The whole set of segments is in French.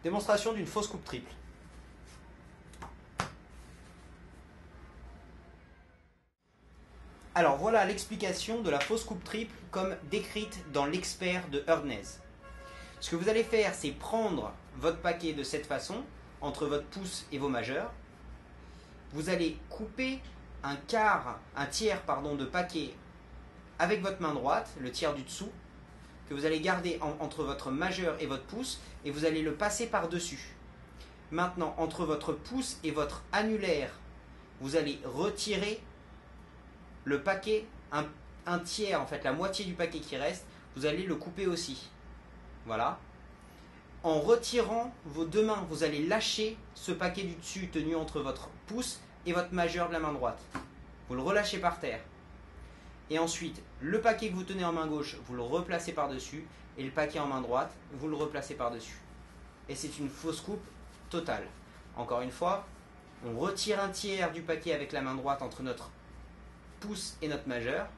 Démonstration d'une fausse coupe triple. Alors voilà l'explication de la fausse coupe triple comme décrite dans l'expert de Erdnez. Ce que vous allez faire, c'est prendre votre paquet de cette façon, entre votre pouce et vos majeurs. Vous allez couper un tiers de paquet avec votre main droite, le tiers du dessous, que vous allez garder entre votre majeur et votre pouce, et vous allez le passer par-dessus. Maintenant, entre votre pouce et votre annulaire, vous allez retirer le paquet, un tiers, en fait la moitié du paquet qui reste, vous allez le couper aussi. Voilà. En retirant vos deux mains, vous allez lâcher ce paquet du dessus tenu entre votre pouce et votre majeur de la main droite. Vous le relâchez par terre. Et ensuite, le paquet que vous tenez en main gauche, vous le replacez par-dessus. Et le paquet en main droite, vous le replacez par-dessus. Et c'est une fausse coupe totale. Encore une fois, on retire un tiers du paquet avec la main droite entre notre pouce et notre majeur.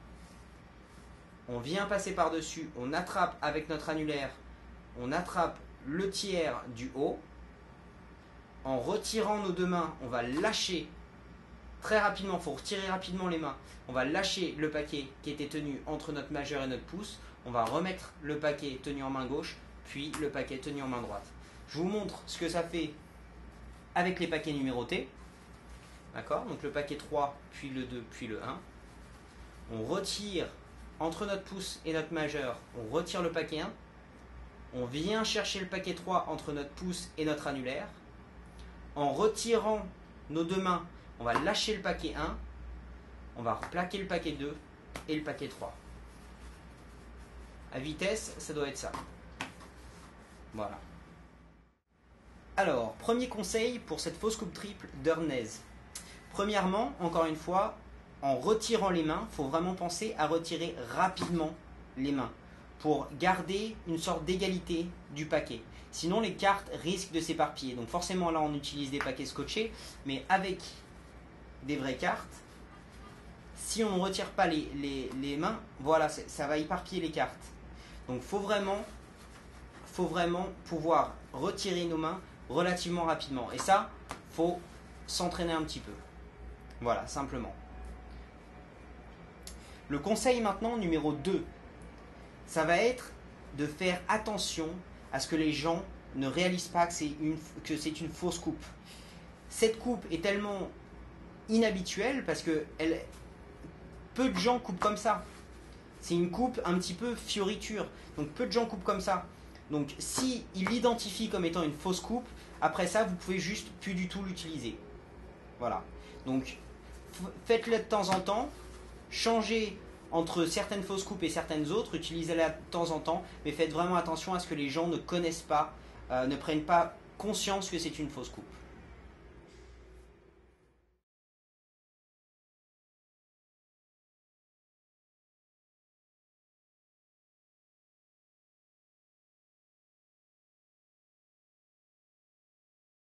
On vient passer par-dessus, on attrape avec notre annulaire, on attrape le tiers du haut. En retirant nos deux mains, on va lâcher très rapidement, il faut retirer rapidement les mains. On va lâcher le paquet qui était tenu entre notre majeur et notre pouce. On va remettre le paquet tenu en main gauche, puis le paquet tenu en main droite. Je vous montre ce que ça fait avec les paquets numérotés. D'accord? Donc le paquet 3, puis le 2, puis le 1. On retire entre notre pouce et notre majeur, on retire le paquet 1. On vient chercher le paquet 3 entre notre pouce et notre annulaire. En retirant nos deux mains, on va lâcher le paquet 1. On va plaquer le paquet 2 et le paquet 3. À vitesse, ça doit être ça. Voilà. Alors, premier conseil pour cette fausse coupe triple d'Erdnez. Premièrement, encore une fois, en retirant les mains, il faut vraiment penser à retirer rapidement les mains pour garder une sorte d'égalité du paquet. Sinon, les cartes risquent de s'éparpiller. Donc forcément, là, on utilise des paquets scotchés, mais avec des vraies cartes, si on ne retire pas les mains, voilà, ça va éparpiller les cartes. Donc faut vraiment pouvoir retirer nos mains relativement rapidement. Et ça, faut s'entraîner un petit peu. Voilà, simplement. Le conseil maintenant numéro 2, ça va être de faire attention à ce que les gens ne réalisent pas que c'est une fausse coupe. Cette coupe est tellement inhabituelle parce que peu de gens coupent comme ça. C'est une coupe un petit peu fioriture. Donc peu de gens coupent comme ça. Donc si il l'identifie comme étant une fausse coupe, après ça vous pouvez juste plus du tout l'utiliser. Voilà. Donc faites-le de temps en temps. Changez entre certaines fausses coupes et certaines autres. Utilisez-la de temps en temps. Mais faites vraiment attention à ce que les gens ne connaissent pas, ne prennent pas conscience que c'est une fausse coupe.